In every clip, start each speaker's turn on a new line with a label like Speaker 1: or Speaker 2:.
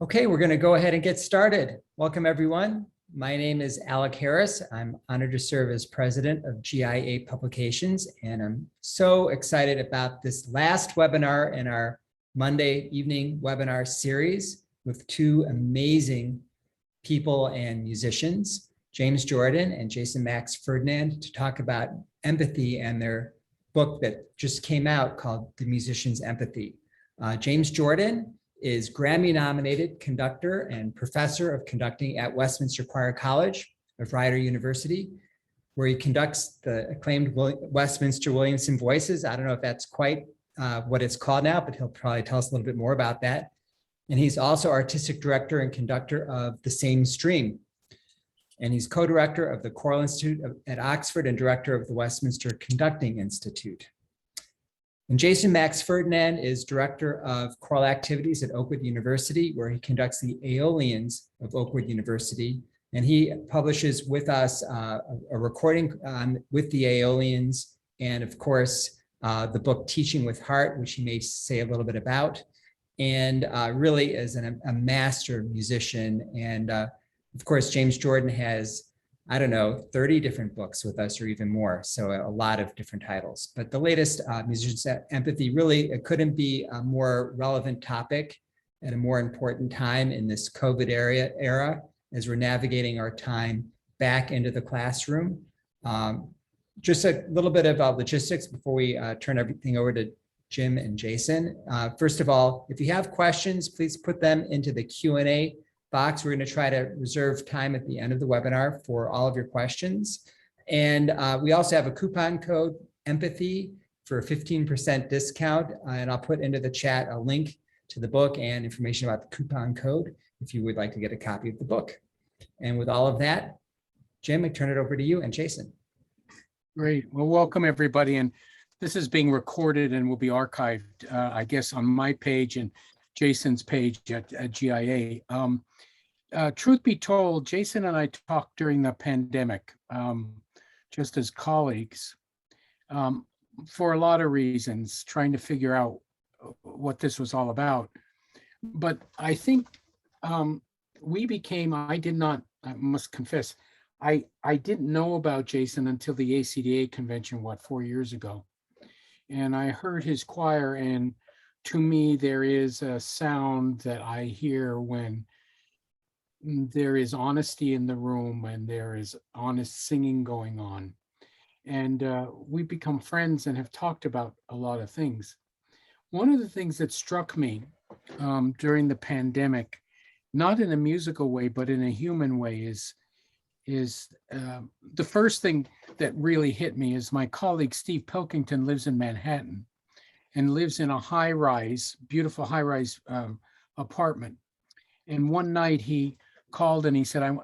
Speaker 1: Okay, we're going to go ahead and get started. Welcome, everyone. My name is Alec Harris. I'm honored to serve as president of GIA Publications, and I'm so excited about this last webinar in our Monday evening webinar series with two amazing people and musicians, James Jordan and Jason Max Ferdinand, to talk about empathy and their book that just came out called The Musician's Empathy. James Jordan is Grammy-nominated conductor and professor of conducting at Westminster Choir College of Rider University, where he conducts the acclaimed Westminster Williamson Voices. I don't know if that's quite what it's called now, but he'll probably tell us a little bit more about that. And he's also artistic director and conductor of The Same Stream. And he's co-director of the Choral Institute at Oxford and director of the Westminster Conducting Institute. And Jason Max Ferdinand is director of choral activities at Oakwood University, where he conducts the Aeolians of Oakwood University. And he publishes with us a recording with the Aeolians, and of course, the book Teaching with Heart, which he may say a little bit about, and really is a master musician. And of course, James Jordan has, I don't know, 30 different books with us or even more. So a lot of different titles. But the latest, Musician's Empathy, really, it couldn't be a more relevant topic at a more important time in this COVID era as we're navigating our time back into the classroom. Just a little bit of logistics before we turn everything over to Jim and Jason. First of all, if you have questions, please put them into the Q&A box. We're going to try to reserve time at the end of the webinar for all of your questions. And we also have a coupon code, empathy, for a 15% discount. And I'll put into the chat a link to the book and information about the coupon code if you would like to get a copy of the book. And with all of that, Jim, I turn it over to you and Jason.
Speaker 2: Great. Well, welcome everybody. And this is being recorded and will be archived, I guess, on my page and Jason's page at GIA. Truth be told, Jason and I talked during the pandemic, just as colleagues, for a lot of reasons, trying to figure out what this was all about. But I think I must confess, I didn't know about Jason until the ACDA convention, 4 years ago. And I heard his choir, and to me, there is a sound that I hear when there is honesty in the room and there is honest singing going on. And we've become friends and have talked about a lot of things. One of the things that struck me during the pandemic, not in a musical way, but in a human way, is the first thing that really hit me is my colleague Steve Pilkington lives in Manhattan and lives in a high-rise, beautiful high-rise apartment. And one night he called and he said,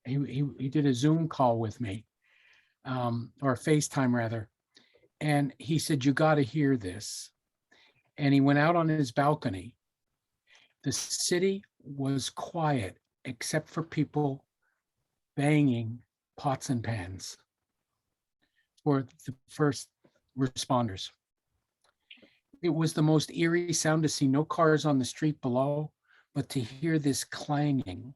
Speaker 2: he did a Zoom call with me, or a FaceTime rather. And he said, you got to hear this. And he went out on his balcony. The city was quiet except for people banging pots and pans for the first responders. It was the most eerie sound to see no cars on the street below, but to hear this clanging.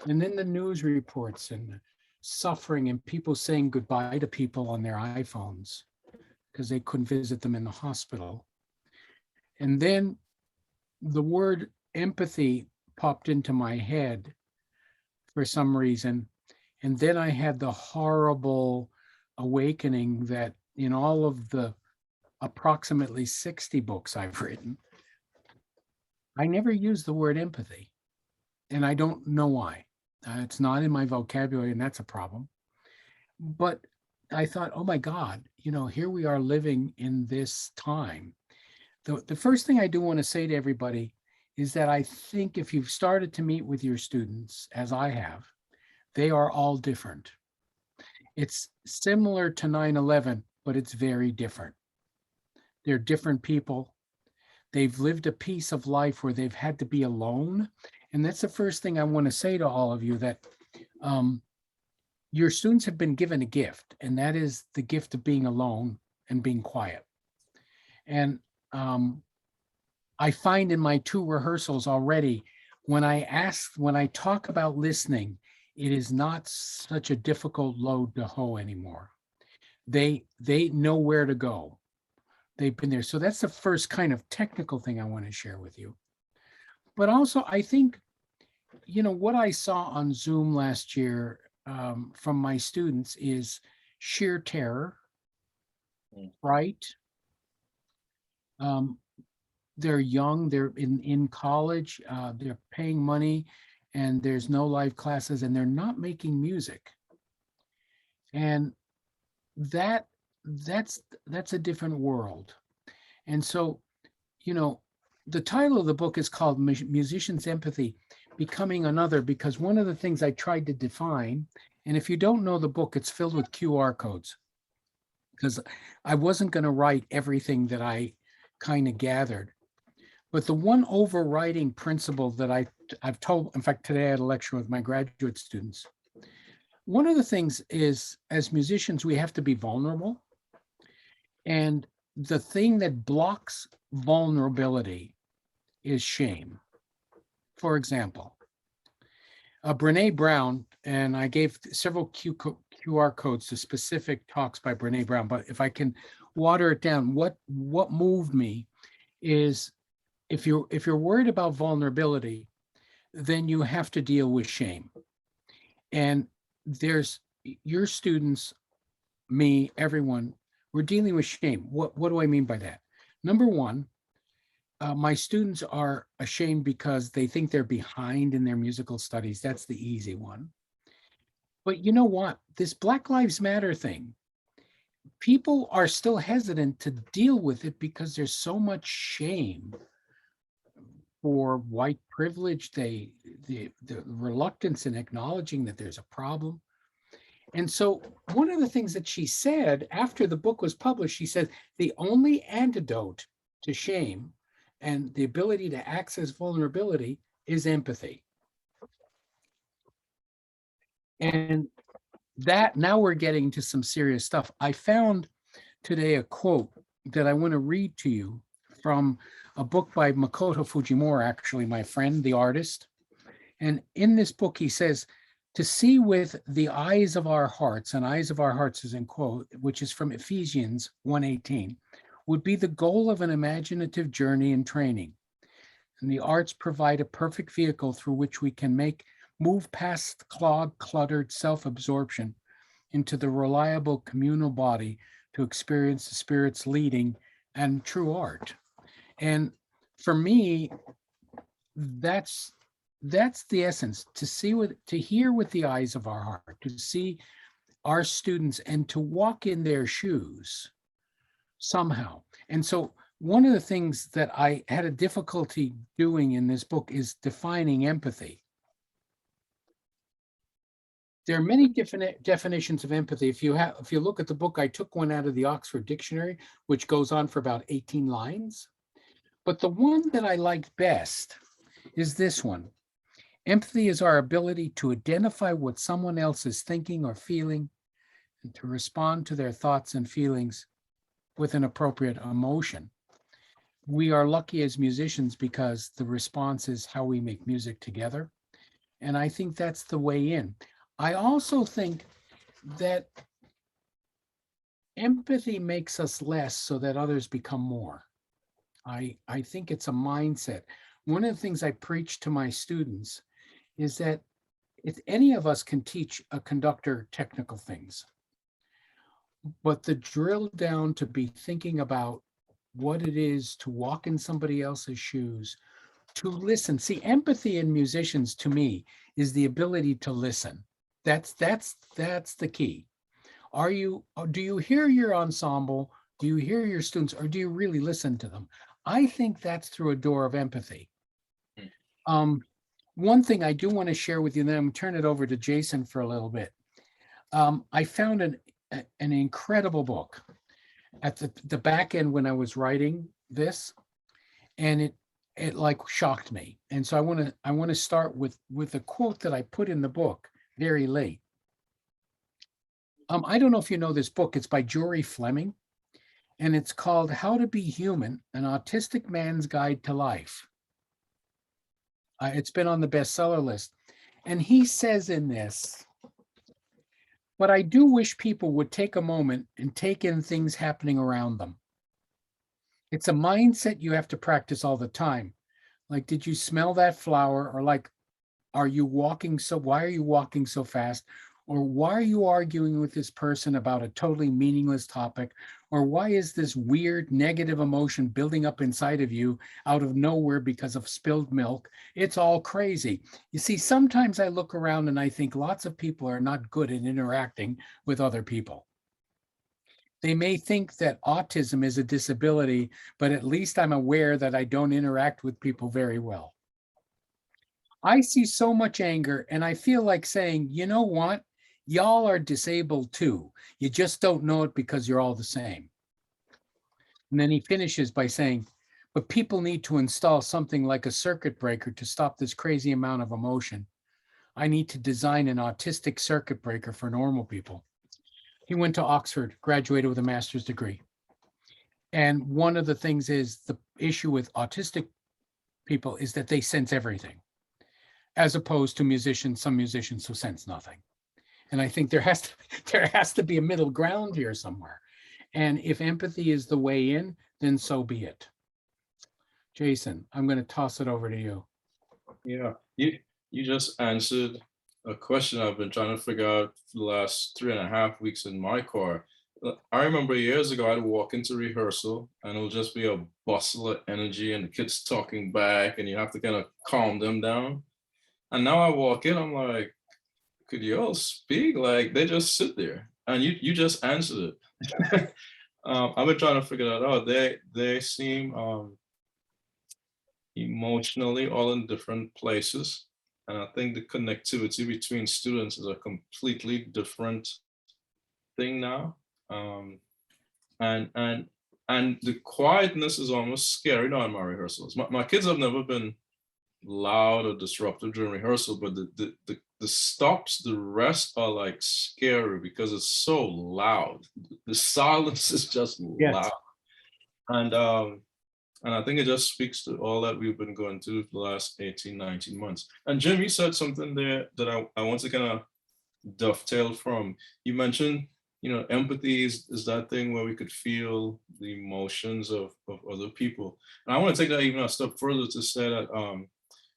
Speaker 2: And then the news reports and suffering and people saying goodbye to people on their iPhones because they couldn't visit them in the hospital. And then the word empathy popped into my head for some reason. And then I had the horrible awakening that in all of the approximately 60 books I've written, I never use the word empathy, and I don't know why. It's not in my vocabulary, and that's a problem. But I thought, oh my God, here we are living in this time. The first thing I do want to say to everybody is that I think if you've started to meet with your students, as I have, they are all different. It's similar to 9/11, but it's very different. They're different people. They've lived a piece of life where they've had to be alone. And that's the first thing I want to say to all of you, that your students have been given a gift, and that is the gift of being alone and being quiet. And I find in my 2 rehearsals already, when I talk about listening, it is not such a difficult load to hoe anymore. They know where to go. They've been there. So that's the first kind of technical thing I want to share with you. But also, I think, what I saw on Zoom last year from my students is sheer terror, fright. They're young, they're in college, they're paying money, and there's no live classes, and they're not making music. And that's a different world. And so, the title of the book is called Musician's Empathy, Becoming Another, because one of the things I tried to define, and if you don't know the book, it's filled with QR codes, because I wasn't going to write everything that I kind of gathered. But the one overriding principle that I've told, in fact, today I had a lecture with my graduate students. One of the things is, as musicians, we have to be vulnerable. And the thing that blocks vulnerability is shame. For example, Brene Brown, and I gave several QR codes to specific talks by Brene Brown, but if I can water it down, what moved me is, if you're worried about vulnerability, then you have to deal with shame. And there's your students, me, everyone, we're dealing with shame. What do I mean by that? Number one, my students are ashamed because they think they're behind in their musical studies. That's the easy one. But you know what? This Black Lives Matter thing, people are still hesitant to deal with it because there's so much shame for white privilege, the reluctance in acknowledging that there's a problem. And so one of the things that she said after the book was published, she said, the only antidote to shame and the ability to access vulnerability is empathy. And that, now we're getting to some serious stuff. I found today a quote that I want to read to you from a book by Makoto Fujimura, actually my friend, the artist. And in this book, he says, to see with the eyes of our hearts, and eyes of our hearts is in quote, which is from Ephesians 1:18, would be the goal of an imaginative journey and training. And the arts provide a perfect vehicle through which we can move past clogged, cluttered self-absorption into the reliable communal body to experience the Spirit's leading and true art. And for me, that's the essence, to hear with the eyes of our heart, to see our students and to walk in their shoes somehow. And so one of the things that I had a difficulty doing in this book is defining empathy. There are many different definitions of empathy. If you look at the book, I took one out of the Oxford Dictionary, which goes on for about 18 lines. But the one that I liked best is this one. Empathy is our ability to identify what someone else is thinking or feeling and to respond to their thoughts and feelings with an appropriate emotion. We are lucky as musicians because the response is how we make music together. And I think that's the way in. I also think that empathy makes us less so that others become more. I think it's a mindset. One of the things I preach to my students is that if any of us can teach a conductor technical things, but the drill down to be thinking about what it is to walk in somebody else's shoes, to listen. See, empathy in musicians to me is the ability to listen. That's the key. Do you hear your ensemble? Do you hear your students, or do you really listen to them? I think that's through a door of empathy. One thing I do want to share with you, then I'm going to turn it over to Jason for a little bit. I found an incredible book at the back end when I was writing this, and it like shocked me. And so I want to start with a quote that I put in the book very late. I don't know if you know this book. It's by Jory Fleming, and it's called How to Be Human, An Autistic Man's Guide to Life. It's been on the bestseller list. And he says in this, but I do wish people would take a moment and take in things happening around them. It's a mindset you have to practice all the time. Like, did you smell that flower? Or like, why are you walking so fast? Or why are you arguing with this person about a totally meaningless topic? Or why is this weird negative emotion building up inside of you out of nowhere because of spilled milk? It's all crazy. You see, sometimes I look around and I think lots of people are not good at interacting with other people. They may think that autism is a disability, but at least I'm aware that I don't interact with people very well. I see so much anger and I feel like saying, you know what? Y'all are disabled too. You just don't know it because you're all the same. And then he finishes by saying, but people need to install something like a circuit breaker to stop this crazy amount of emotion. I need to design an autistic circuit breaker for normal people. He went to Oxford, graduated with a master's degree. And one of the things is the issue with autistic people is that they sense everything, as opposed to some musicians who sense nothing. And I think there has to be a middle ground here somewhere. And if empathy is the way in, then so be it. Jason, I'm going to toss it over to you.
Speaker 3: Yeah, you just answered a question I've been trying to figure out for the last 3.5 weeks in my car. I remember years ago, I'd walk into rehearsal and it'll just be a bustle of energy and the kids talking back and you have to kind of calm them down. And now I walk in, I'm like, could you all speak? Like they just sit there and you just answered it. I've been trying to figure that out. They seem emotionally all in different places. And I think the connectivity between students is a completely different thing now. And the quietness is almost scary now in my rehearsals. My kids have never been loud or disruptive during rehearsal, but the stops, the rest are like scary because it's so loud. The silence is just loud. And I think it just speaks to all that we've been going through for the last 18, 19 months. And Jim, you said something there that I want to kind of dovetail from. You mentioned, empathy is that thing where we could feel the emotions of other people. And I want to take that even a step further to say that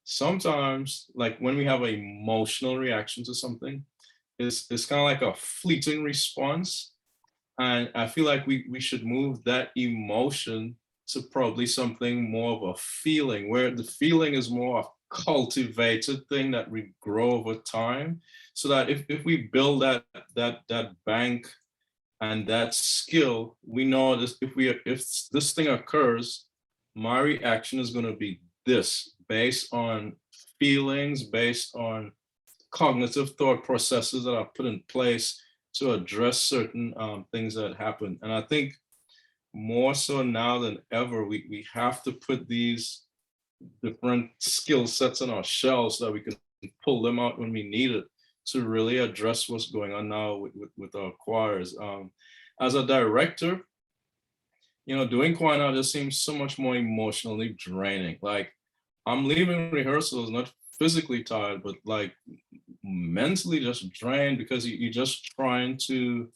Speaker 3: sometimes, like when we have an emotional reaction to something, it's kind of like a fleeting response. And I feel like we should move that emotion to probably something more of a feeling, where the feeling is more a cultivated thing that we grow over time. So that if we build that bank and that skill, we know this, if this thing occurs, my reaction is going to be this, based on feelings, based on cognitive thought processes that are put in place to address certain things that happen. And I think more so now than ever, we have to put these different skill sets on our shelves so that we can pull them out when we need it to really address what's going on now with our choirs. As a director, doing choir now just seems so much more emotionally draining. Like I'm leaving rehearsals not physically tired, but like mentally just drained because you're just trying to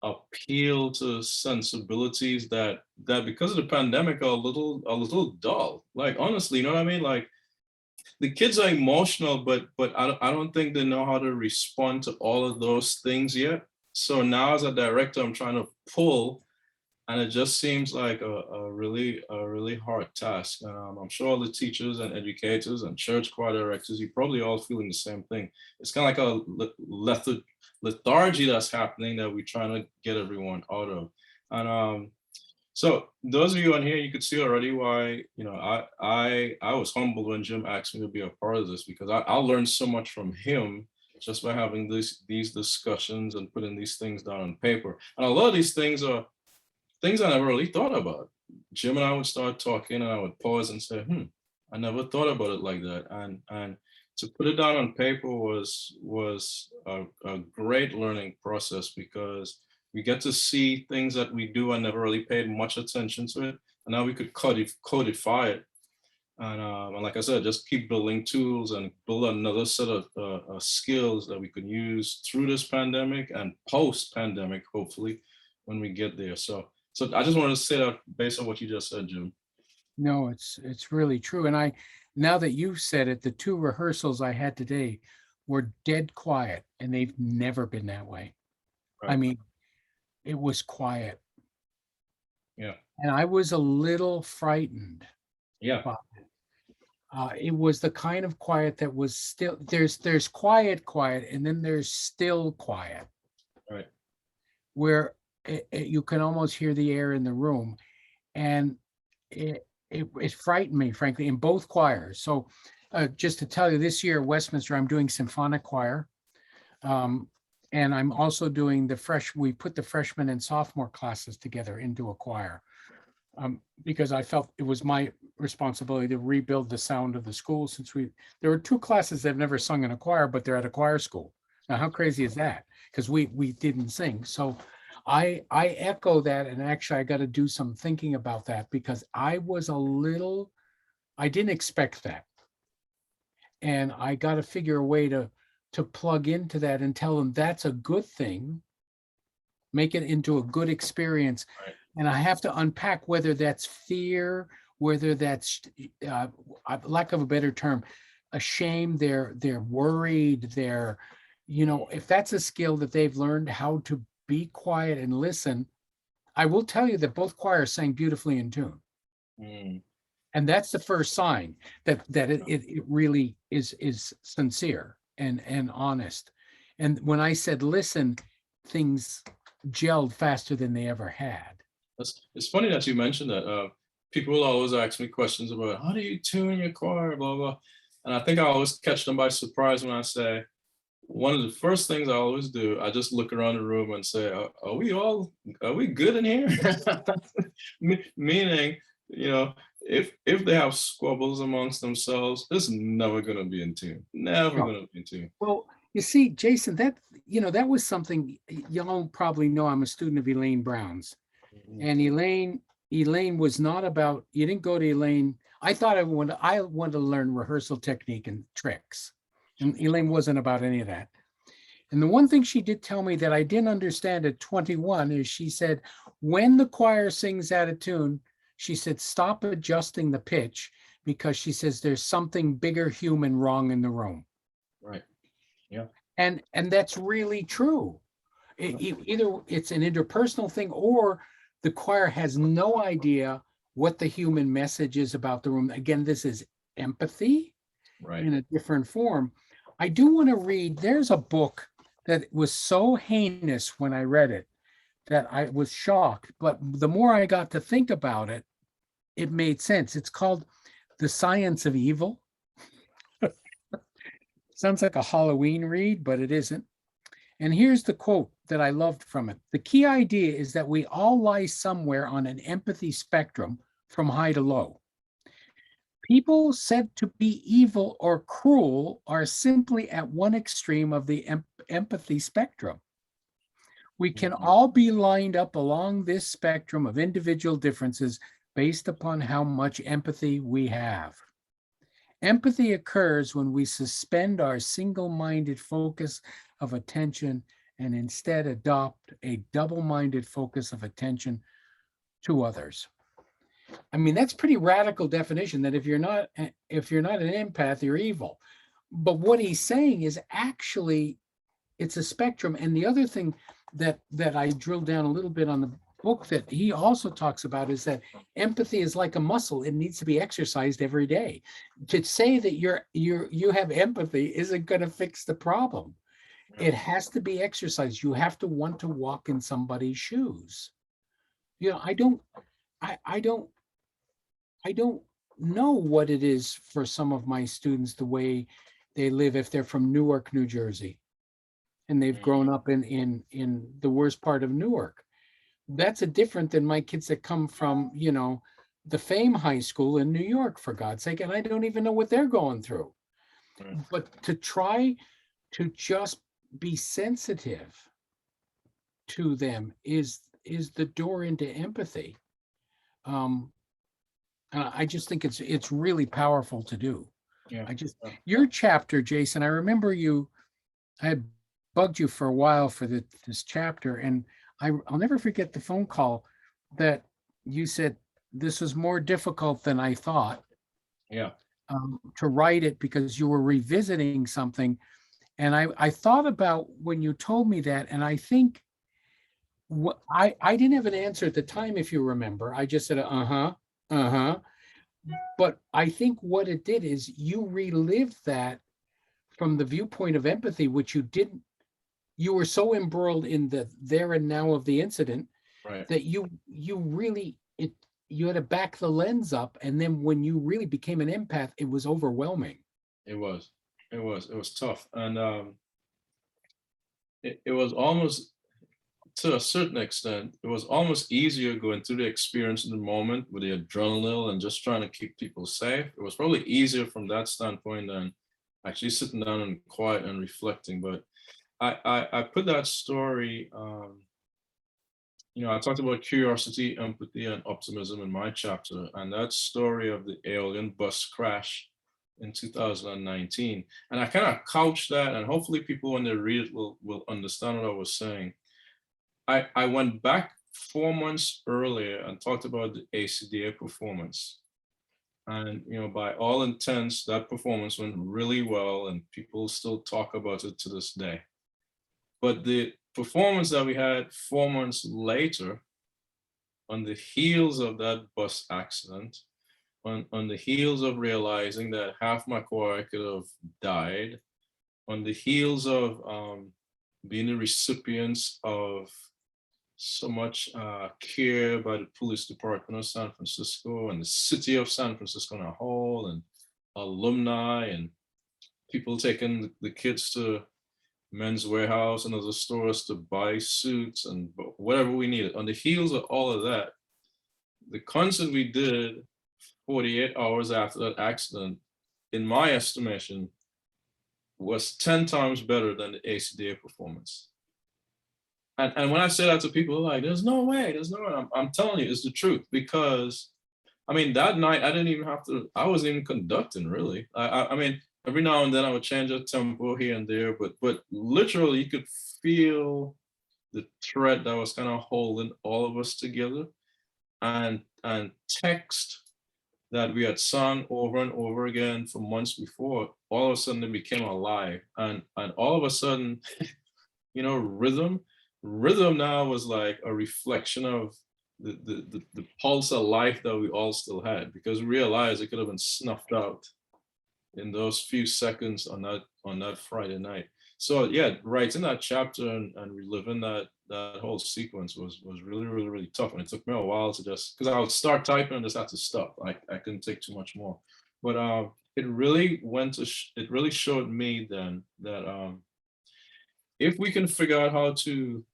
Speaker 3: appeal to sensibilities that because of the pandemic are a little dull. Like honestly, you know what I mean? Like the kids are emotional, but I don't think they know how to respond to all of those things yet. So now as a director, I'm trying to pull, and it just seems like a really hard task. I'm sure all the teachers and educators and church choir directors, you're probably all feeling the same thing. It's kind of like a lethargy that's happening that we're trying to get everyone out of. And so those of you on here, you could see already why, I was humbled when Jim asked me to be a part of this, because I learned so much from him just by having these discussions and putting these things down on paper. And a lot of these things are things I never really thought about. Jim and I would start talking and I would pause and say, I never thought about it like that. And to put it down on paper was a great learning process, because we get to see things that we do and never really paid much attention to it. And now we could codify it. And like I said, just keep building tools and build another set of skills that we could use through this pandemic and post-pandemic, hopefully, when we get there. So I just wanted to say that based on what you just said, Jim.
Speaker 2: No, it's really true. And now that you've said it, the 2 rehearsals I had today were dead quiet, and they've never been that way. I
Speaker 3: Right.
Speaker 2: mean, it was quiet.
Speaker 3: Yeah.
Speaker 2: And I was a little frightened.
Speaker 3: Yeah.
Speaker 2: It was the kind of quiet that was still, there's quiet, and then there's still quiet.
Speaker 3: Right.
Speaker 2: Where you can almost hear the air in the room. And it frightened me, frankly, in both choirs. So just to tell you, this year at Westminster, I'm doing symphonic choir. And I'm also doing we put the freshman and sophomore classes together into a choir. Because I felt it was my responsibility to rebuild the sound of the school, since there were 2 classes that have never sung in a choir, but they're at a choir school. Now, how crazy is that? Because we didn't sing. So I echo that, and actually I got to do some thinking about that, because I didn't expect that. And I got to figure a way to plug into that and tell them that's a good thing, make it into a good experience.
Speaker 3: Right.
Speaker 2: And I have to unpack whether that's fear, whether that's, lack of a better term, ashamed, they're worried, if that's a skill that they've learned how to be quiet and listen. I will tell you that both choirs sang beautifully in tune.
Speaker 3: Mm.
Speaker 2: And that's the first sign that it really is sincere and honest. And when I said listen, things gelled faster than they ever had.
Speaker 3: It's funny that you mentioned that. People will always ask me questions about how do you tune your choir, blah, blah. And I think I always catch them by surprise when I say, one of the first things I always do, I just look around the room and say, are we good in here? Meaning, if they have squabbles amongst themselves, it's never going to be in tune. Never going to be in tune.
Speaker 2: Well, you see, Jason, that was something y'all probably know. I'm a student of Elaine Brown's.
Speaker 3: Mm-hmm.
Speaker 2: And Elaine was not about, you didn't go to Elaine. I thought I wanted to learn rehearsal technique and tricks. And Elaine wasn't about any of that. And the one thing she did tell me that I didn't understand at 21 is she said, when the choir sings out of tune, she said, stop adjusting the pitch, because she says there's something bigger human wrong in the room.
Speaker 3: Right. Yeah.
Speaker 2: And that's really true. Either it's an interpersonal thing, or the choir has no idea what the human message is about the room. Again, this is empathy, right, in a different form. I do want to read, there's a book that was so heinous when I read it that I was shocked, but the more I got to think about it, it made sense. It's called The Science of Evil. Sounds like a Halloween read, but it isn't. And here's the quote that I loved from it. The key idea is that we all lie somewhere on an empathy spectrum from high to low. People said to be evil or cruel are simply at one extreme of the empathy spectrum. We can all be lined up along this spectrum of individual differences based upon how much empathy we have. Empathy occurs when we suspend our single-minded focus of attention and instead adopt a double-minded focus of attention to others. I mean, that's pretty radical definition, that if you're not an empath, you're evil. But what he's saying is actually it's a spectrum. And the other thing that I drilled down a little bit on the book that he also talks about is that empathy is like a muscle. It needs to be exercised every day. To say that you have empathy isn't going to fix the problem. It has to be exercised. You have to want to walk in somebody's shoes. I don't know what it is for some of my students, the way they live, if they're from Newark, New Jersey, and they've grown up in the worst part of Newark. That's different than my kids that come from, the Fame High School in New York, for God's sake, and I don't even know what they're going through. But to try to just be sensitive to them is the door into empathy. And I just think it's really powerful to do.
Speaker 3: Yeah.
Speaker 2: Your chapter, Jason, I remember I had bugged you for a while for this chapter, and I'll never forget the phone call that you said this was more difficult than I thought.
Speaker 3: Yeah.
Speaker 2: To write it because you were revisiting something. And I thought about when you told me that, and I think I didn't have an answer at the time, if you remember. I just said, uh-huh. But I think what it did is you relived that from the viewpoint of empathy, which you were so embroiled in the there and now of the incident
Speaker 3: Right.
Speaker 2: that you really, you had to back the lens up. And then when you really became an empath, it was overwhelming.
Speaker 3: It was tough. And it was almost, to a certain extent, it was almost easier going through the experience in the moment with the adrenaline and just trying to keep people safe. It was probably easier from that standpoint than actually sitting down and quiet and reflecting. But I put that story, I talked about curiosity, empathy, and optimism in my chapter, and that story of the alien bus crash in 2019. And I kind of couched that, and hopefully people when they read it will understand what I was saying. I went back 4 months earlier and talked about the ACDA performance. And by all intents, that performance went really well, and people still talk about it to this day. But the performance that we had 4 months later, on the heels of that bus accident, on the heels of realizing that half my choir could have died, on the heels of being the recipients of so much care by the police department of San Francisco and the city of San Francisco in a whole, and alumni and people taking the kids to Men's Warehouse and other stores to buy suits and whatever we needed. On the heels of all of that, the concert we did 48 hours after that accident, in my estimation, was 10 times better than the ACDA performance. And when I say that to people, like, there's no way. I'm telling you, it's the truth. Because, that night, I wasn't even conducting, really. I mean, every now and then I would change a tempo here and there, but literally you could feel the thread that was kind of holding all of us together. And text that we had sung over and over again for months before, all of a sudden it became alive. And all of a sudden, rhythm now was like a reflection of the pulse of life that we all still had, because we realized it could have been snuffed out in those few seconds on that Friday night. So yeah, writing that chapter and reliving that whole sequence was really, really, really tough. And it took me a while to just, because I would start typing and just have to stop. I couldn't take too much more. But it really showed me then that if we can figure out how to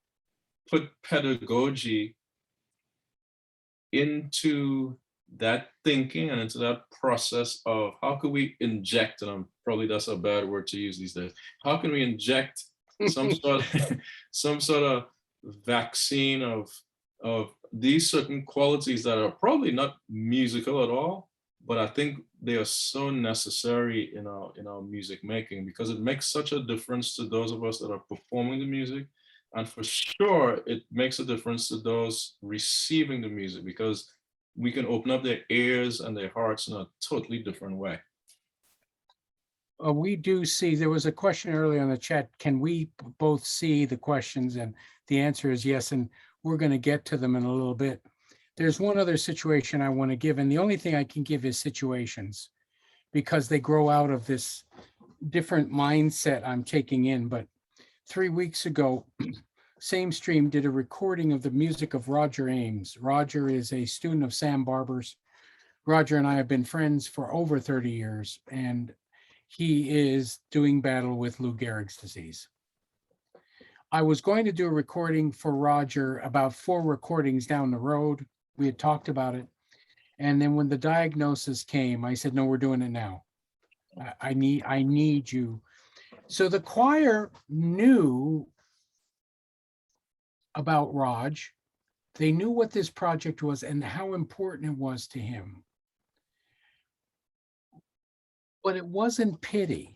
Speaker 3: put pedagogy into that thinking and into that process of how could we inject, and probably that's a bad word to use these days, how can we inject some sort of vaccine of these certain qualities that are probably not musical at all, but I think they are so necessary in our music making, because it makes such a difference to those of us that are performing the music, and for sure it makes a difference to those receiving the music, because we can open up their ears and their hearts in a totally different way.
Speaker 2: We do see, there was a question earlier in the chat, can we both see the questions? And the answer is yes, and we're going to get to them in a little bit. There's one other situation I want to give, and the only thing I can give is situations, because they grow out of this different mindset I'm taking in. But 3 weeks ago, Same Stream did a recording of the music of Roger Ames. Roger is a student of Sam Barber's. Roger and I have been friends for over 30 years, and he is doing battle with Lou Gehrig's disease. I was going to do a recording for Roger about 4 recordings down the road. We had talked about it. And then when the diagnosis came, I said, no, we're doing it now. I need you. So the choir knew about Raj. They knew what this project was and how important it was to him. But it wasn't pity.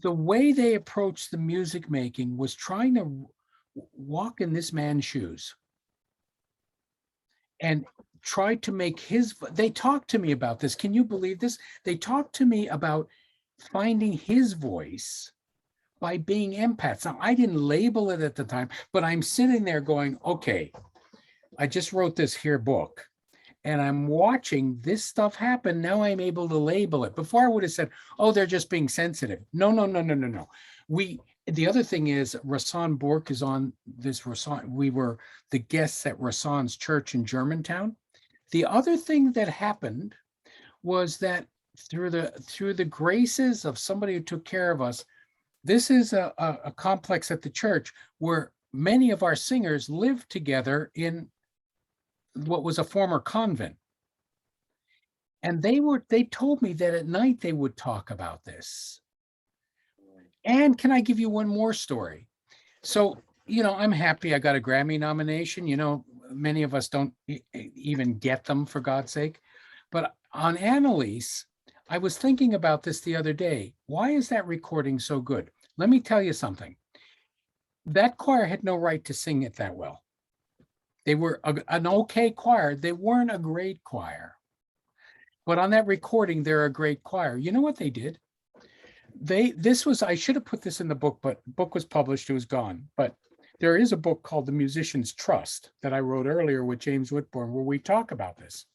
Speaker 2: The way they approached the music making was trying to walk in this man's shoes and try to make they talked to me about this. Can you believe this? They talked to me about finding his voice by being empaths. Now, I didn't label it at the time, but I'm sitting there going, okay, I just wrote this here book and I'm watching this stuff happen. Now I'm able to label it. Before I would have said, oh, they're just being sensitive. No. The other thing is Rasan Bork is on this. Rasan, we were the guests at Rasan's church in Germantown. The other thing that happened was that through the graces of somebody who took care of us, this is a complex at the church where many of our singers lived together in what was a former convent. And they told me that at night they would talk about this. And can I give you one more story? So, I'm happy I got a Grammy nomination. Many of us don't even get them, for God's sake. But on Annalise, I was thinking about this the other day. Why is that recording so good? Let me tell you something. That choir had no right to sing it that well. They were an okay choir. They weren't a great choir. But on that recording, they're a great choir. You know what they did? I should have put this in the book, but the book was published, it was gone. But there is a book called The Musician's Trust that I wrote earlier with James Whitbourne, where we talk about this.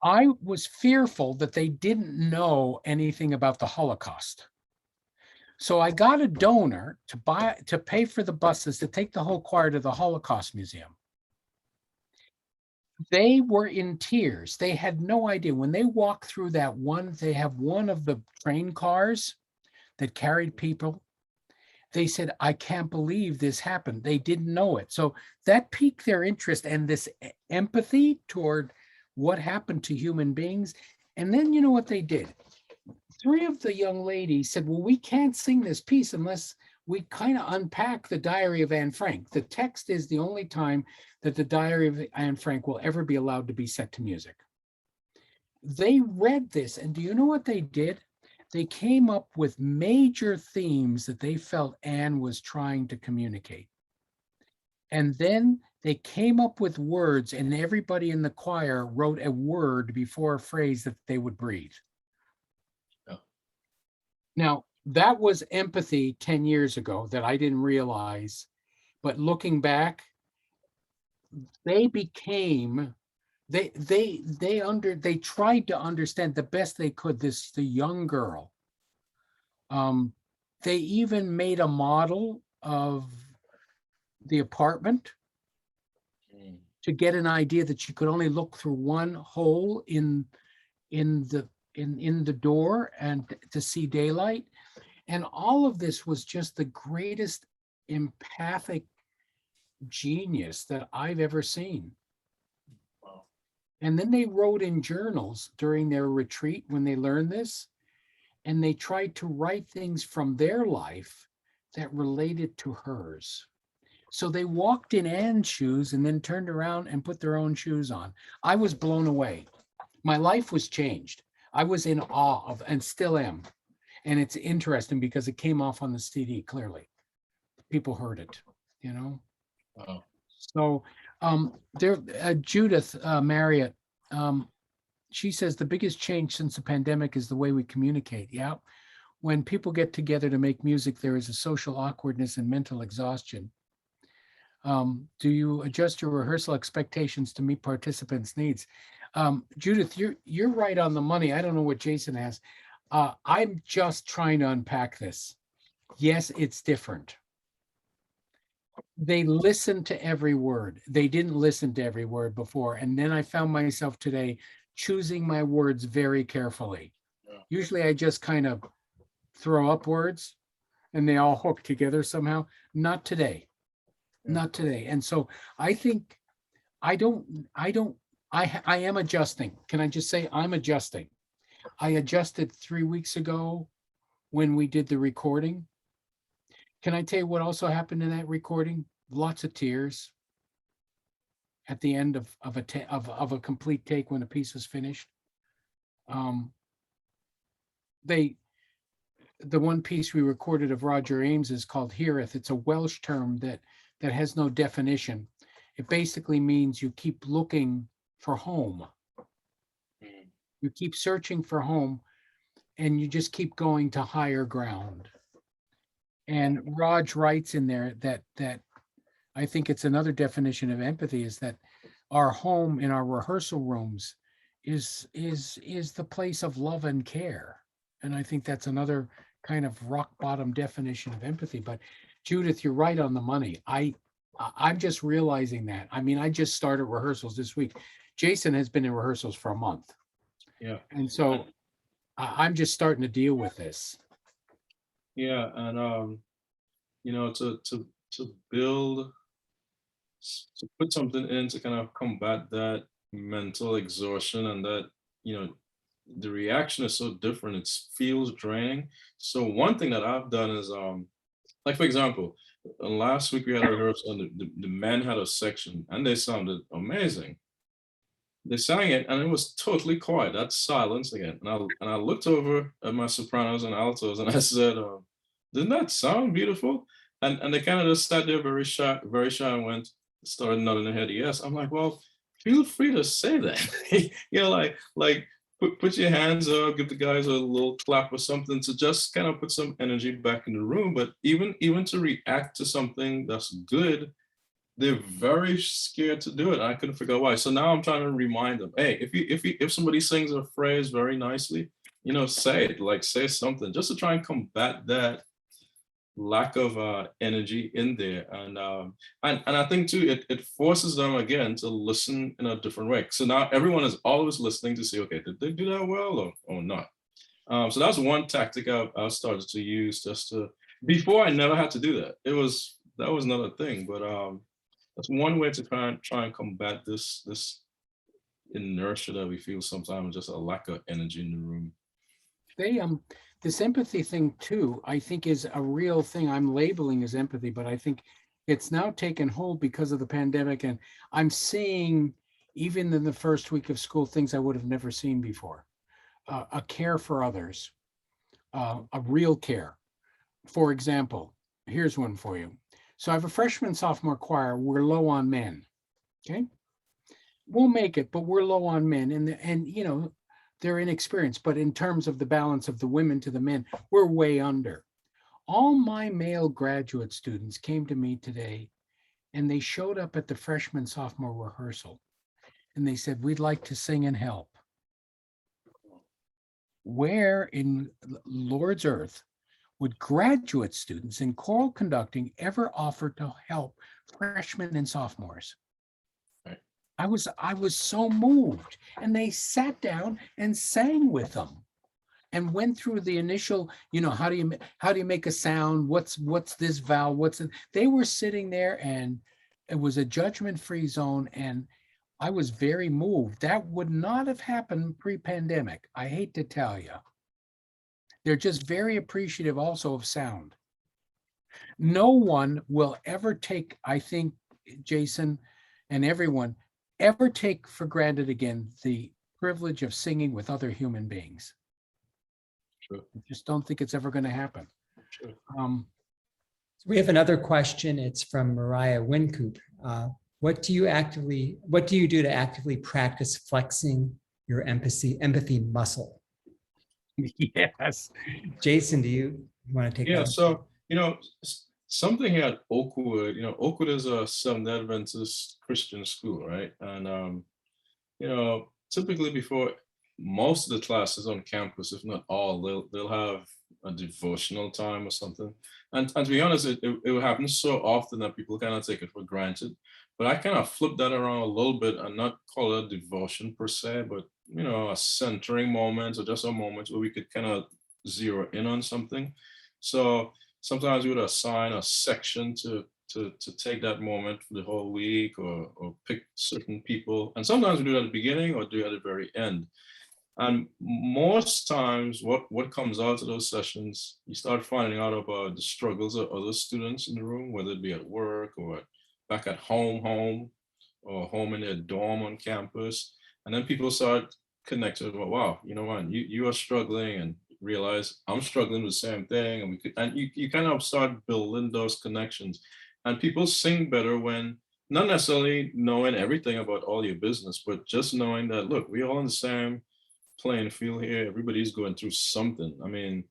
Speaker 2: I was fearful that they didn't know anything about the Holocaust. So I got a donor to pay for the buses to take the whole choir to the Holocaust Museum. They were in tears. They had no idea. When they walked through they have one of the train cars that carried people. They said, I can't believe this happened. They didn't know it. So that piqued their interest and this empathy toward what happened to human beings. And then you know what they did? 3 of the young ladies said, well, we can't sing this piece unless we kind of unpack the Diary of Anne Frank. The text is the only time that the Diary of Anne Frank will ever be allowed to be set to music. They read this, and do you know what they did? They came up with major themes that they felt Anne was trying to communicate. And then they came up with words, and everybody in the choir wrote a word before a phrase that they would breathe. Now, that was empathy 10 years ago that I didn't realize, but looking back, they tried to understand the best they could the young girl. They even made a model of the apartment to get an idea that you could only look through one hole in the door and to see daylight. And all of this was just the greatest empathic genius that I've ever seen.
Speaker 3: Wow.
Speaker 2: And then they wrote in journals during their retreat when they learned this, and they tried to write things from their life that related to hers. So they walked in Anne's shoes and then turned around and put their own shoes on. I was blown away. My life was changed. I was in awe of, and still am. And it's interesting because it came off on the CD clearly. People heard it,
Speaker 3: Wow.
Speaker 2: So Judith Marriott, she says the biggest change since the pandemic is the way we communicate. Yeah. When people get together to make music, there is a social awkwardness and mental exhaustion. Do you adjust your rehearsal expectations to meet participants' needs? Judith, you're right on the money. I don't know what Jason has. I'm just trying to unpack this. Yes, it's different. They listen to every word. They didn't listen to every word before. And then I found myself today choosing my words very carefully.
Speaker 3: Yeah.
Speaker 2: Usually I just kind of throw up words and they all hook together somehow. Not today.
Speaker 3: Yeah.
Speaker 2: Not today. And so I think I am adjusting. Can I just say I'm adjusting? I adjusted 3 weeks ago when we did the recording. Can I tell you what also happened in that recording? Lots of tears at the end of a complete take when a piece was finished. The one piece we recorded of Roger Ames is called Heareth. It's a Welsh term that has no definition. It basically means you keep looking for home. You keep searching for home, and you just keep going to higher ground. And Raj writes in there that I think it's another definition of empathy, is that our home in our rehearsal rooms is the place of love and care. And I think that's another kind of rock bottom definition of empathy. But Judith, you're right on the money. I'm just realizing that. I mean, I just started rehearsals this week. Jason has been in rehearsals for a month.
Speaker 3: Yeah.
Speaker 2: And so I'm just starting to deal with this.
Speaker 3: Yeah, and you know, to build, to put something in to kind of combat that mental exhaustion, and that, you know, the reaction is so different. It feels draining. So one thing that I've done is, like for example, last week we had a rehearsal, and the men had a section, and they sounded amazing. They sang it, and it was totally quiet. That's silence again. And I looked over at my sopranos and altos, and I said, "Didn't that sound beautiful?" And they kind of just sat there very shy, and started nodding their head yes. I'm like, well, feel free to say that. You know, like put your hands up, give the guys a little clap or something to just kind of put some energy back in the room. But even to react to something that's good, they're very scared to do it. I couldn't figure out why. So now I'm trying to remind them, hey, if somebody sings a phrase very nicely, you know, say it, like say something, just to try and combat that lack of energy in there. And I think too, it forces them again to listen in a different way. So now everyone is always listening to see, okay, did they do that well or not? So that's one tactic I've started to use, just to, before I never had to do that. That was another thing, but that's one way to try and combat this inertia that we feel sometimes, just a lack of energy in the room.
Speaker 2: This empathy thing too, I think is a real thing. I'm labeling as empathy, but I think it's now taken hold because of the pandemic. And I'm seeing, even in the first week of school, things I would have never seen before. A care for others, a real care. For example, here's one for you. So I have a freshman, sophomore choir. We're low on men. Okay. We'll make it, but we're low on men. And you know, they're inexperienced, but in terms of the balance of the women to the men, we're way under. All my male graduate students came to me today, and they showed up at the freshman, sophomore rehearsal, and they said, we'd like to sing and help. Where in Lord's earth would graduate students in choral conducting ever offer to help freshmen and sophomores?
Speaker 3: Right.
Speaker 2: I was so moved, and they sat down and sang with them and went through the initial, you know, how do you make a sound? What's this vowel? They were sitting there, and it was a judgment-free zone, and I was very moved. That would not have happened pre-pandemic. I hate to tell you. They're just very appreciative also of sound. No one will ever take, I think, Jason and everyone, ever take for granted again the privilege of singing with other human beings.
Speaker 3: True.
Speaker 2: I just don't think it's ever going to happen.
Speaker 3: True.
Speaker 1: We have another question. It's from Mariah Wincoop. What do you do to actively practice flexing your empathy muscle?
Speaker 2: Yes.
Speaker 1: Jason, do you want to take
Speaker 3: Yeah,
Speaker 1: that?
Speaker 3: so, you know, something here at Oakwood, you know, Oakwood is a Seventh-day Adventist Christian school, right? And, you know, typically before most of the classes on campus, if not all, they'll have a devotional time or something. And to be honest, it happens so often that people kind of take it for granted. But I kind of flip that around a little bit and not call it a devotion per se, but, you know, a centering moment, or just a moment where we could kind of zero in on something. So sometimes we would assign a section to take that moment for the whole week, or pick certain people. And sometimes we do it at the beginning or do it at the very end. And most times what comes out of those sessions, you start finding out about the struggles of other students in the room, whether it be at work or back at home, or home in their dorm on campus. And then people start connecting about, wow, you know what, you are struggling, and realize I'm struggling with the same thing. And you kind of start building those connections. And people sing better when not necessarily knowing everything about all your business, but just knowing that, look, we're all in the same playing field here. Everybody's going through something. I mean,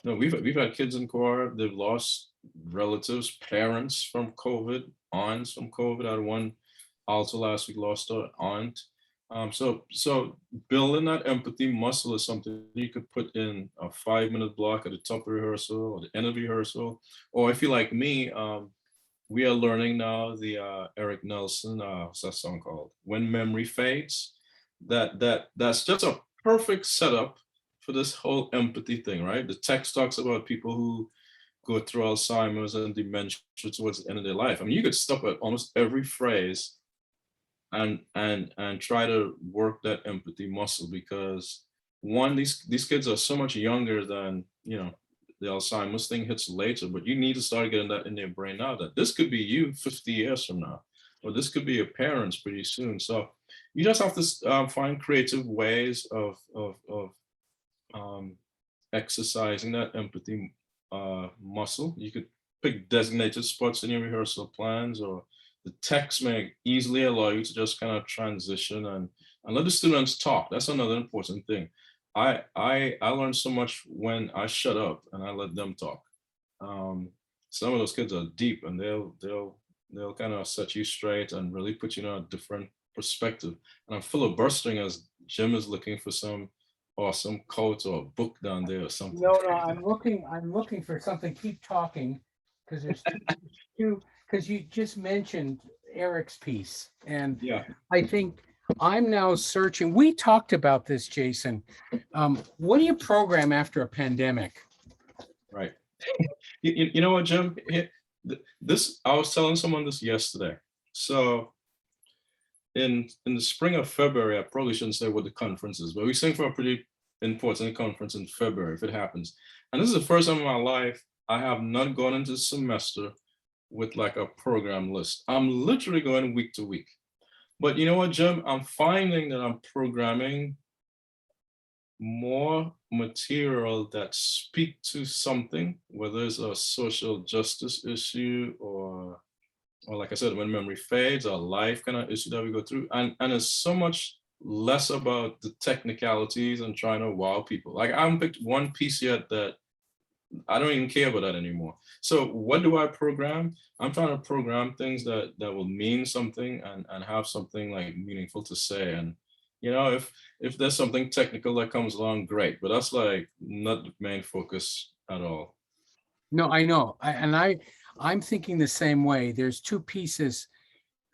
Speaker 3: we've had kids in choir, they've lost relatives, parents from COVID, aunts from COVID. I had one also last week lost her aunt. So building that empathy muscle is something you could put in a 5-minute block at the top of rehearsal or the end of rehearsal. Or if you're like me, we are learning now the Eric Nelson, what's that song called? When Memory Fades. That's just a perfect setup for this whole empathy thing, right? The text talks about people who go through Alzheimer's and dementia towards the end of their life. I mean, you could stop at almost every phrase and try to work that empathy muscle, because one, these kids are so much younger than, the Alzheimer's thing hits later, but you need to start getting that in their brain now, that this could be you 50 years from now, or this could be your parents pretty soon. So you just have to find creative ways of exercising that empathy muscle. You could pick designated spots in your rehearsal plans, or the text may easily allow you to just kind of transition and let the students talk. That's another important thing. I learned so much when I shut up and I let them talk. Some of those kids are deep, and they'll kind of set you straight and really put you in a different perspective. And I'm filibustering as Jim is looking for some awesome quote or a book down there or something.
Speaker 2: No, I'm looking for something. Keep talking, because there's two, because you just mentioned Eric's piece. And
Speaker 3: Yeah.
Speaker 2: I think I'm now searching. We talked about this, Jason. What do you program after a pandemic?
Speaker 3: Right. You know what, Jim? This, I was telling someone this yesterday. So in the spring of February, I probably shouldn't say what the conference is, but we sing for a pretty important conference in February if it happens. And this is the first time in my life I have not gone into the semester with like a program list. I'm literally going week to week. But you know what, Jim? I'm finding that I'm programming more material that speak to something, whether it's a social justice issue or like I said, when memory fades, a life kind of issue that we go through. And it's so much less about the technicalities and trying to wow people. Like I haven't picked one piece yet that I don't even care about that anymore. So what do I program? I'm trying to program things that will mean something and have something like meaningful to say. And if there's something technical that comes along, great. But that's like not the main focus at all.
Speaker 2: No, I know. I'm thinking the same way. There's two pieces.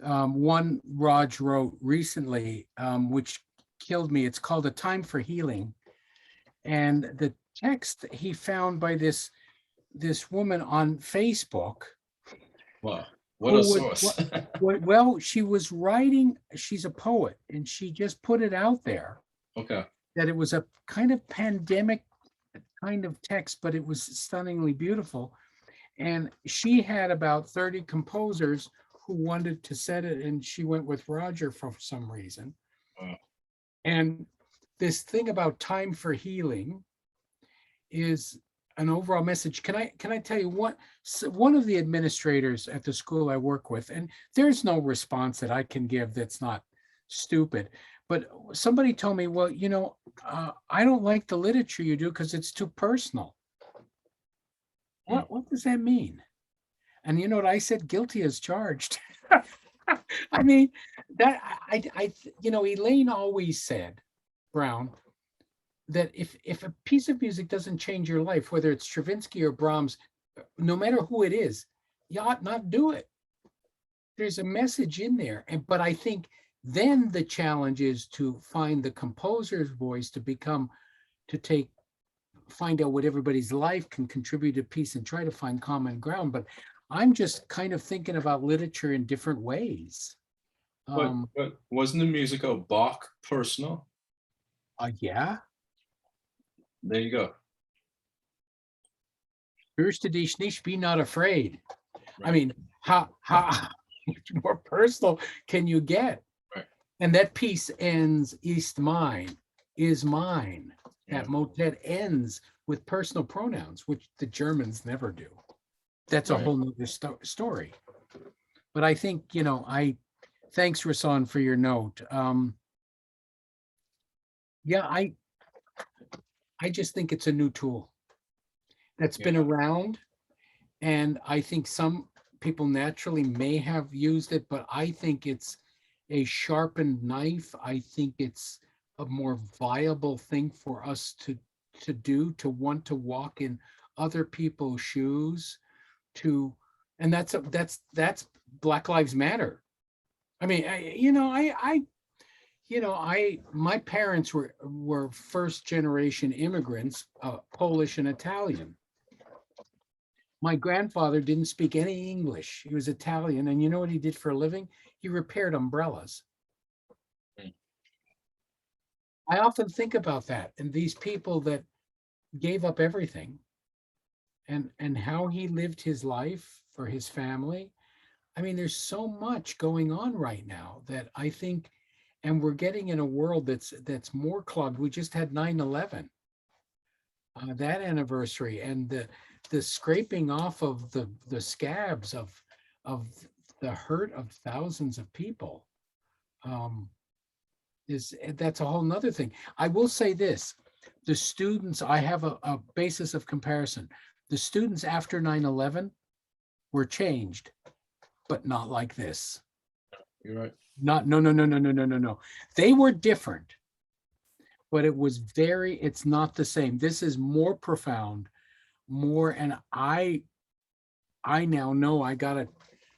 Speaker 2: One Raj wrote recently, which killed me. It's called A Time for Healing. And the text he found by this woman on Facebook.
Speaker 3: Wow, what a source.
Speaker 2: Well, she was writing, she's a poet, and she just put it out there.
Speaker 3: Okay.
Speaker 2: That it was a kind of pandemic kind of text, but it was stunningly beautiful. And she had about 30 composers who wanted to set it, and she went with Roger for some reason.
Speaker 3: Wow.
Speaker 2: And this thing about time for healing is an overall message. Can I tell you one of the administrators at the school I work with, and there's no response that I can give that's not stupid, but somebody told me, well, I don't like the literature you do because it's too personal. What does that mean? And you know what I said? Guilty as charged. I mean, that Elaine always said, Brown, that if a piece of music doesn't change your life, whether it's Stravinsky or Brahms, no matter who it is, you ought not do it. There's a message in there. But I think then the challenge is to find the composer's voice to find out what everybody's life can contribute to piece and try to find common ground. But I'm just kind of thinking about literature in different ways.
Speaker 3: But wasn't the music of Bach personal?
Speaker 2: Yeah.
Speaker 3: There you go.
Speaker 2: Fürchte be not afraid. I
Speaker 3: Right.
Speaker 2: mean, how much more personal can you get?
Speaker 3: Right.
Speaker 2: And that piece ends, ist mine, is mine.
Speaker 3: Yeah.
Speaker 2: That motet ends with personal pronouns, which the Germans never do. That's a
Speaker 3: Right.
Speaker 2: whole nother story. But I think, thanks, Rasan, for your note. Yeah, I just think it's a new tool that's been
Speaker 3: Yeah.
Speaker 2: around. And I think some people naturally may have used it, but I think it's a sharpened knife. I think it's a more viable thing for us to do, to want to walk in other people's shoes, and that's Black Lives Matter. I mean, my parents were first generation immigrants, Polish and Italian. My grandfather didn't speak any English. He was Italian. And you know what he did for a living? He repaired umbrellas. I often think about that and these people that gave up everything and how he lived his life for his family. I mean, there's so much going on right now that I think, and we're getting in a world that's more clogged. We just had 9/11, that anniversary, and the scraping off of the scabs of the hurt of thousands of people. That's a whole nother thing. I will say this: the students, I have a basis of comparison. The students after 9/11 were changed, but not like this.
Speaker 3: You're right.
Speaker 2: No. They were different, but it's not the same. This is more profound, more, and I now know I gotta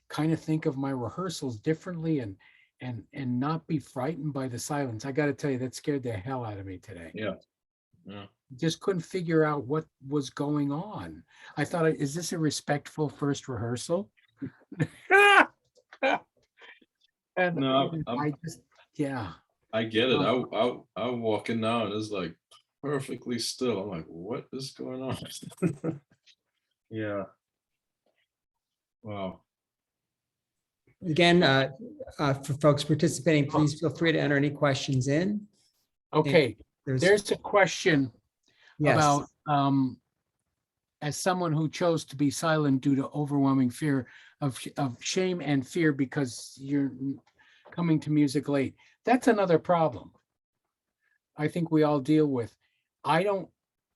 Speaker 2: kind of think of my rehearsals differently and not be frightened by the silence. I gotta tell you, that scared the hell out of me today.
Speaker 3: Yeah. Yeah.
Speaker 2: Just couldn't figure out what was going on. I thought, is this a respectful first rehearsal? And
Speaker 3: No,
Speaker 2: I just, yeah.
Speaker 3: I get it. I'm walking now and it's like perfectly still. I'm like, what is going on? Yeah. Wow.
Speaker 1: Again, for folks participating, please feel free to enter any questions in.
Speaker 2: Okay,
Speaker 1: There's,
Speaker 2: there's a question
Speaker 1: yes,
Speaker 2: about, as someone who chose to be silent due to overwhelming fear of shame and fear because you're coming to music late. That's another problem I think we all deal with. I don't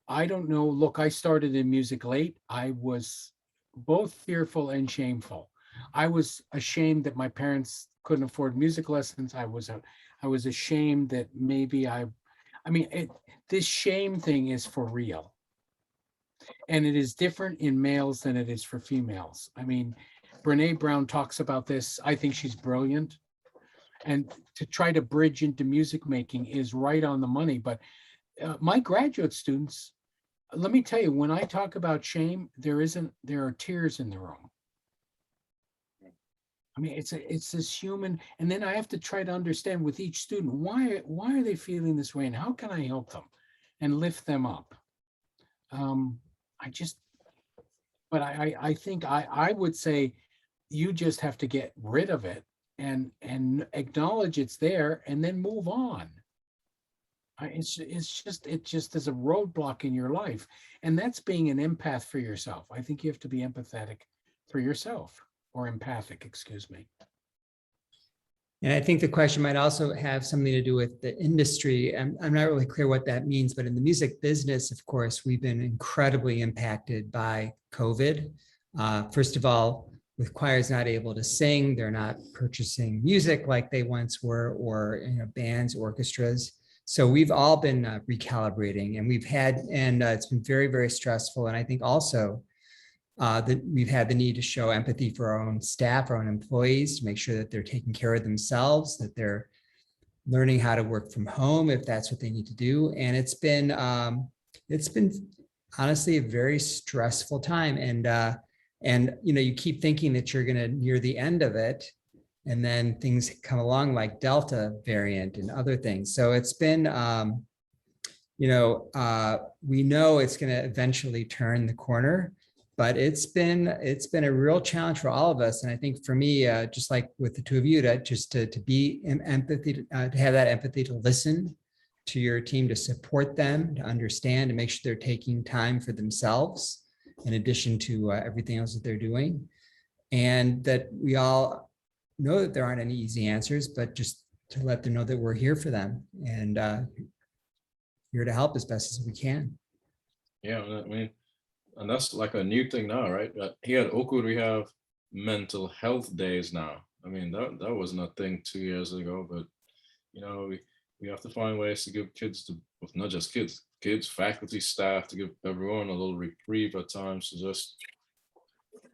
Speaker 2: know. Look, I started in music late. I was both fearful and shameful. I was ashamed that my parents couldn't afford music lessons. I was ashamed that maybe this shame thing is for real. And it is different in males than it is for females. I mean, Brene Brown talks about this. I think she's brilliant. And to try to bridge into music making is right on the money. But my graduate students, let me tell you, when I talk about shame, there are tears in the room. I mean, it's this human, and then I have to try to understand with each student, why are they feeling this way and how can I help them and lift them up? I think I would say you just have to get rid of it and acknowledge it's there and then move on. It just is a roadblock in your life, and that's being an empath for yourself. I think you have to be empathetic for yourself, or empathic, excuse me.
Speaker 1: and I think the question might also have something to do with the industry. I'm not really clear what that means, but in the music business, of course, we've been incredibly impacted by COVID. First of all, with choirs not able to sing, they're not purchasing music like they once were, or bands, orchestras. So we've all been recalibrating, and it's been very, very stressful. And I think also that we've had the need to show empathy for our own staff, our own employees, to make sure that they're taking care of themselves, that they're learning how to work from home if that's what they need to do. And it's been honestly a very stressful time. And you keep thinking that you're going to near the end of it, and then things come along like Delta variant and other things. So it's been we know it's going to eventually turn the corner, but it's been a real challenge for all of us. And I think for me, just like with the two of you, to be empathy, to have that empathy, to listen to your team, to support them, to understand, and make sure they're taking time for themselves in addition to everything else that they're doing. And that we all know that there aren't any easy answers, but just to let them know that we're here for them and here to help as best as we can.
Speaker 3: Yeah, I mean, and that's like a new thing now, right? Here at Oakwood, we have mental health days now. I mean, that wasn't a thing 2 years ago, but we have to find ways to give kids, not just kids, faculty, staff, to give everyone a little reprieve at times to just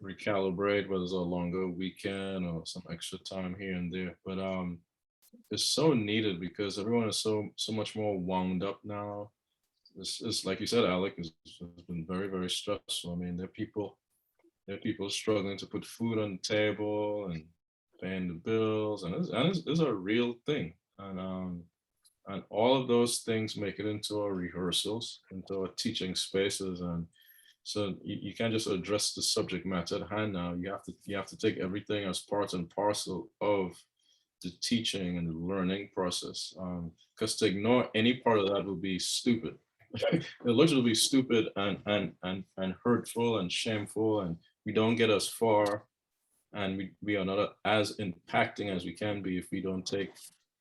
Speaker 3: recalibrate, whether it's a longer weekend or some extra time here and there. But it's so needed because everyone is so much more wound up now. It's like you said, Alec, it's been very, very stressful. I mean, there are people struggling to put food on the table and paying the bills, and it's a real thing. And all of those things make it into our rehearsals, into our teaching spaces, and so you can't just address the subject matter at hand now. You have to take everything as part and parcel of the teaching and the learning process. Because to ignore any part of that would be stupid. It literally be stupid and hurtful and shameful, and we don't get as far, and we are not as impacting as we can be if we don't take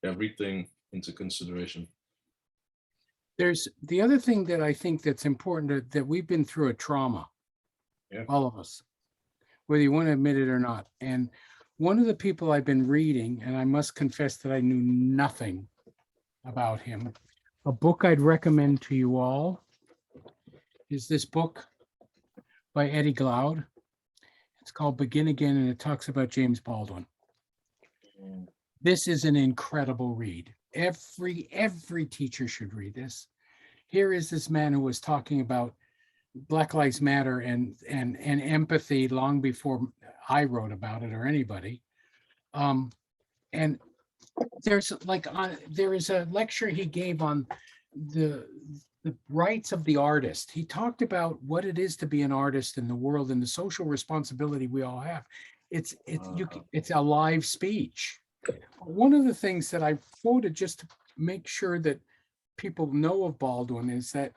Speaker 3: everything into consideration.
Speaker 2: There's the other thing that I think that's important, that we've been through a trauma,
Speaker 3: Yeah.
Speaker 2: all of us, whether you want to admit it or not. And one of the people I've been reading, and I must confess that I knew nothing about him, a book I'd recommend to you all is this book by Eddie Glaude. It's called Begin Again, and it talks about James Baldwin. This is an incredible read. Every teacher should read this. Here is this man who was talking about Black Lives Matter and empathy long before I wrote about it or anybody. And there is a lecture he gave on the rights of the artist. He talked about what it is to be an artist in the world and the social responsibility we all have. It's a live speech. One of the things that I quoted just to make sure that people know of Baldwin is that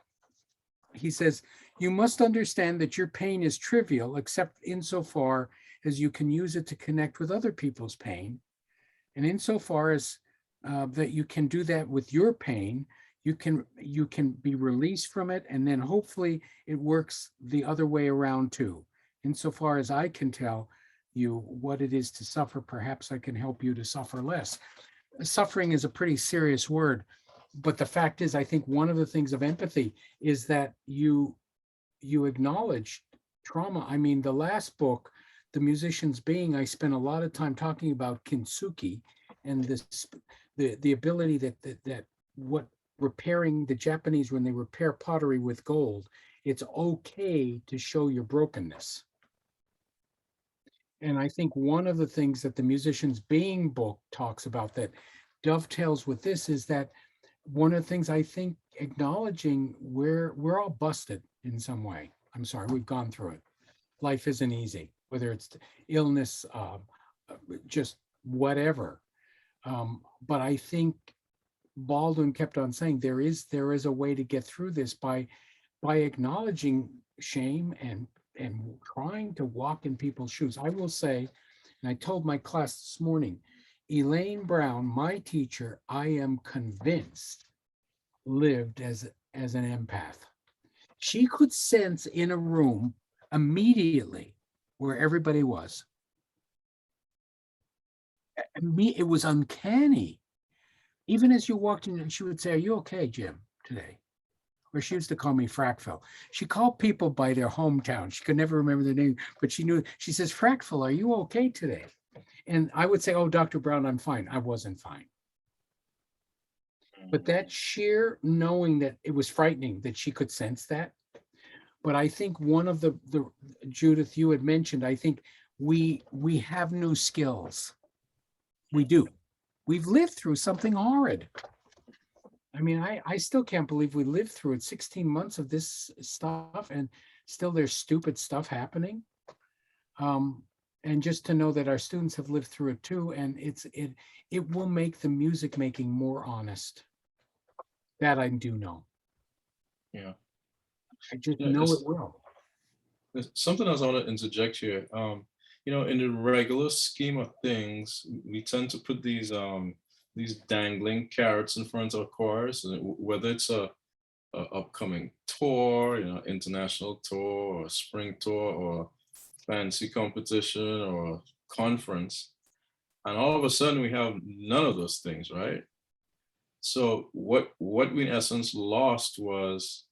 Speaker 2: he says, "You must understand that your pain is trivial, except insofar as you can use it to connect with other people's pain. And insofar as that you can do that with your pain, you can be released from it, and then hopefully it works the other way around too. Insofar as I can tell you what it is to suffer, perhaps I can help you to suffer less." Suffering is a pretty serious word, but the fact is, I think one of the things of empathy is that you acknowledge trauma. I mean, the last book, The Musician's Being, I spent a lot of time talking about kintsugi and the ability that what repairing the Japanese, when they repair pottery with gold, it's okay to show your brokenness. And I think one of the things that the Musician's Being book talks about that dovetails with this is that one of the things I think acknowledging we're all busted in some way. I'm sorry, we've gone through it. Life isn't easy, whether it's illness, just whatever. But I think Baldwin kept on saying there is a way to get through this by acknowledging shame and trying to walk in people's shoes. I will say, and I told my class this morning, Elaine Brown, my teacher, I am convinced lived as an empath. She could sense in a room immediately where everybody was. It was uncanny. Even as you walked in, she would say, "Are you okay, Jim, today?" Or she used to call me Frackville. She called people by their hometown. She could never remember their name, but she knew. She says, "Frackville, are you okay today?" And I would say, "Oh, Dr. Brown, I'm fine." I wasn't fine. But that sheer knowing that it was frightening that she could sense that. But I think one of the Judith, you had mentioned, I think we have new skills. We do. We've lived through something horrid. I mean, I still can't believe we lived through it, 16 months of this stuff, and still there's stupid stuff happening. And just to know that our students have lived through it too, and it will make the music making more honest. That I do know.
Speaker 3: Yeah.
Speaker 2: I just
Speaker 3: Yeah,
Speaker 2: know it will.
Speaker 3: there's something else I want to interject here. In the regular scheme of things, we tend to put these dangling carrots in front of choirs, and whether it's a upcoming tour, international tour or spring tour or fancy competition or conference, and all of a sudden we have none of those things, right? So what we in essence lost was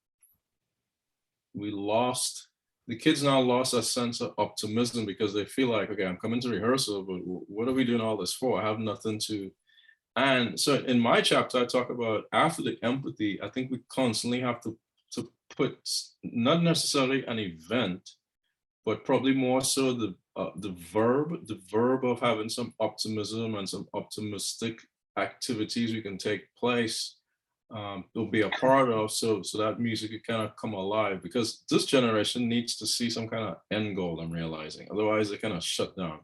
Speaker 3: we lost the kids now lost a sense of optimism because they feel like, okay, I'm coming to rehearsal, but what are we doing all this for? I have nothing to. And so in my chapter, I talk about after the empathy, I think we constantly have to put not necessarily an event, but probably more so the verb of having some optimism and some optimistic activities we can take place, will be a part of, so that music can kind of come alive, because this generation needs to see some kind of end goal, I'm realizing, otherwise they kind of shut down.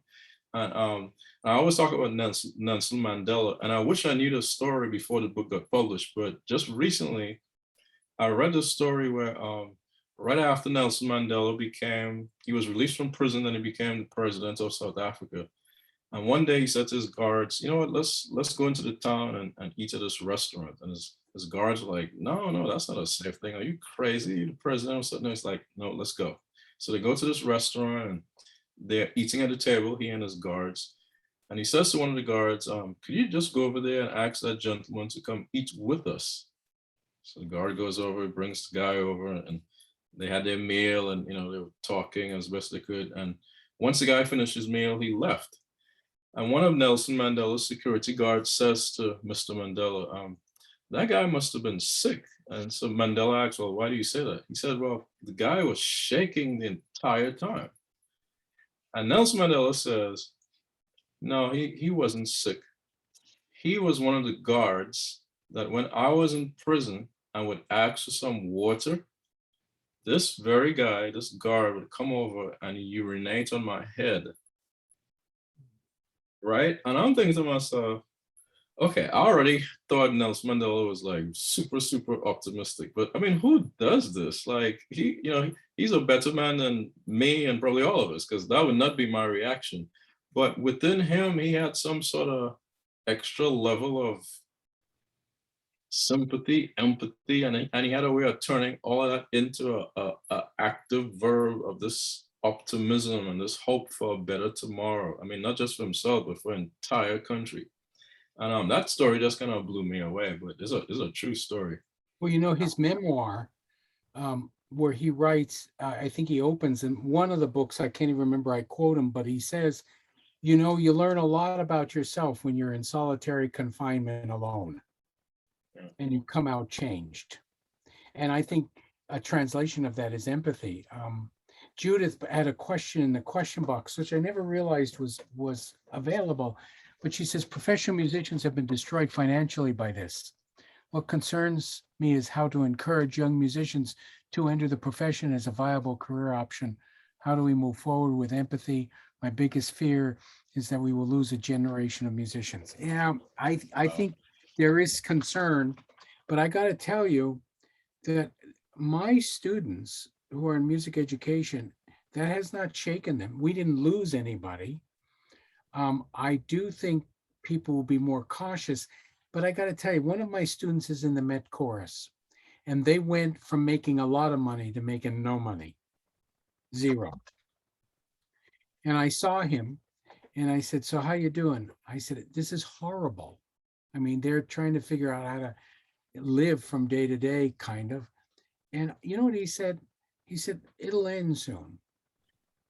Speaker 3: And I always talk about Nelson Mandela, and I wish I knew the story before the book got published, but just recently I read a story where right after Nelson Mandela he was released from prison and he became the president of South Africa. And one day he said to his guards, you know what, let's go into the town and eat at this restaurant. And his guards were like, no, that's not a safe thing. Are you crazy? The president was sitting there. He's like, no, let's go. So they go to this restaurant and they're eating at the table, he and his guards. And he says to one of the guards, could you just go over there and ask that gentleman to come eat with us? So the guard goes over, brings the guy over, and they had their meal, and they were talking as best they could. And once the guy finished his meal, he left. And one of Nelson Mandela's security guards says to Mr. Mandela, that guy must have been sick. And so Mandela asked, well, why do you say that? He said, well, the guy was shaking the entire time. And Nelson Mandela says, no, he wasn't sick. He was one of the guards that when I was in prison, I would ask for some water. This very guy, this guard would come over and urinate on my head. Right? And I'm thinking to myself, okay, I already thought Nelson Mandela was like super, super optimistic. But I mean, who does this? Like he's a better man than me and probably all of us, because that would not be my reaction. But within him, he had some sort of extra level of sympathy, empathy, and he had a way of turning all of that into a active verb of this optimism and this hope for a better tomorrow. I mean, not just for himself, but for an entire country. And that story just kind of blew me away, but it's a true story.
Speaker 2: Well, his memoir, where he writes, I think he opens in one of the books, I can't even remember, I quote him, but he says, you learn a lot about yourself when you're in solitary confinement alone, and you come out changed. And I think a translation of that is empathy. Judith had a question in the question box, which I never realized was available, but she says, professional musicians have been destroyed financially by this. What concerns me is how to encourage young musicians to enter the profession as a viable career option. How do we move forward with empathy? My biggest fear is that we will lose a generation of musicians. Yeah, I think there is concern, but I got to tell you that my students who are in music education, that has not shaken them. We didn't lose anybody. I do think people will be more cautious, but I got to tell you, one of my students is in the Met Chorus, and they went from making a lot of money to making no money, zero. And I saw him and I said, so how you doing? I said, this is horrible. I mean, they're trying to figure out how to live from day to day, kind of. And you know what he said? He said, it'll end soon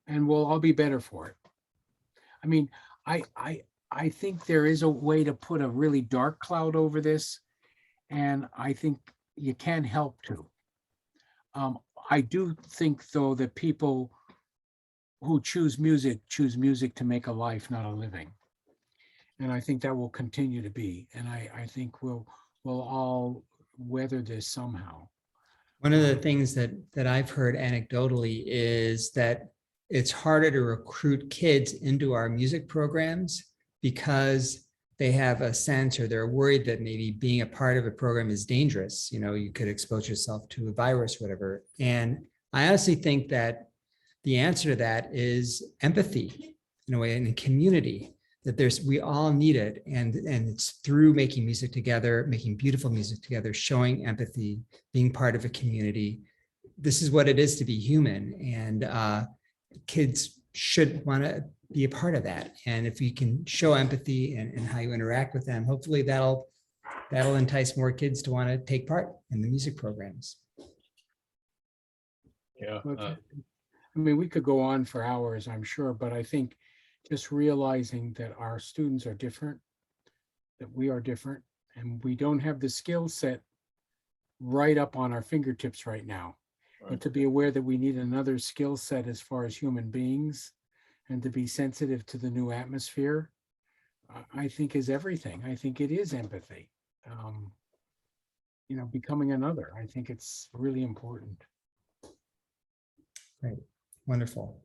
Speaker 2: and we'll all be better for it. I mean, I think there is a way to put a really dark cloud over this, and I think you can't help to. I do think, though, that people who choose music to make a life, not a living. And I think that will continue to be. And I think we'll all weather this somehow.
Speaker 1: One of the things that I've heard anecdotally is that it's harder to recruit kids into our music programs because they have a sense, or they're worried that maybe being a part of a program is dangerous. You know, you could expose yourself to a virus, whatever. And I honestly think that the answer to that is empathy, in a way, in a community, that we all need it. And it's through making music together, making beautiful music together, showing empathy, being part of a community. This is what it is to be human. And kids should want to be a part of that. And if you can show empathy and how you interact with them, hopefully that'll entice more kids to want to take part in the music programs.
Speaker 3: Yeah.
Speaker 2: I mean, we could go on for hours, I'm sure, but I think just realizing that our students are different, that we are different, and we don't have the skill set right up on our fingertips right now. And to be aware that we need another skill set as far as human beings, and to be sensitive to the new atmosphere, I think is everything. I think it is empathy. You know, becoming another. I think it's really important.
Speaker 1: Great, wonderful.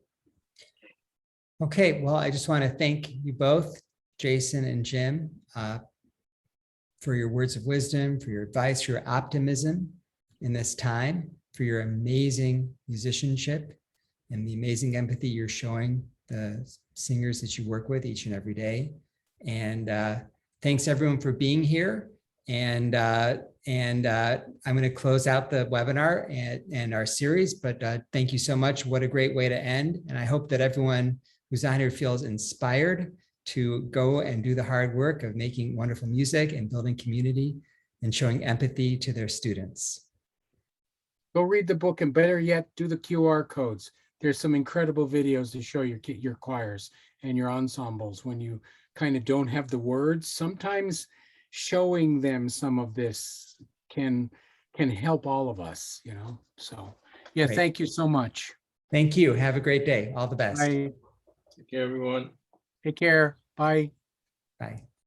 Speaker 1: Okay, well, I just want to thank you both, Jason and Jim, for your words of wisdom, for your advice, your optimism in this time, for your amazing musicianship and the amazing empathy you're showing the singers that you work with each and every day. And thanks everyone for being here. And I'm going to close out the webinar and our series, but thank you so much. What a great way to end. And I hope that everyone who's on here feels inspired to go and do the hard work of making wonderful music and building community and showing empathy to their students.
Speaker 2: Go read the book, and better yet, do the QR codes. There's some incredible videos to show your choirs and your ensembles when you kind of don't have the words. Sometimes showing them some of this can help all of us, you know. So yeah,
Speaker 1: Great.
Speaker 2: Thank you so much.
Speaker 1: Thank you. Have a great day. All the best.
Speaker 2: Bye.
Speaker 3: Take care, everyone.
Speaker 2: Take care. Bye.
Speaker 1: Bye.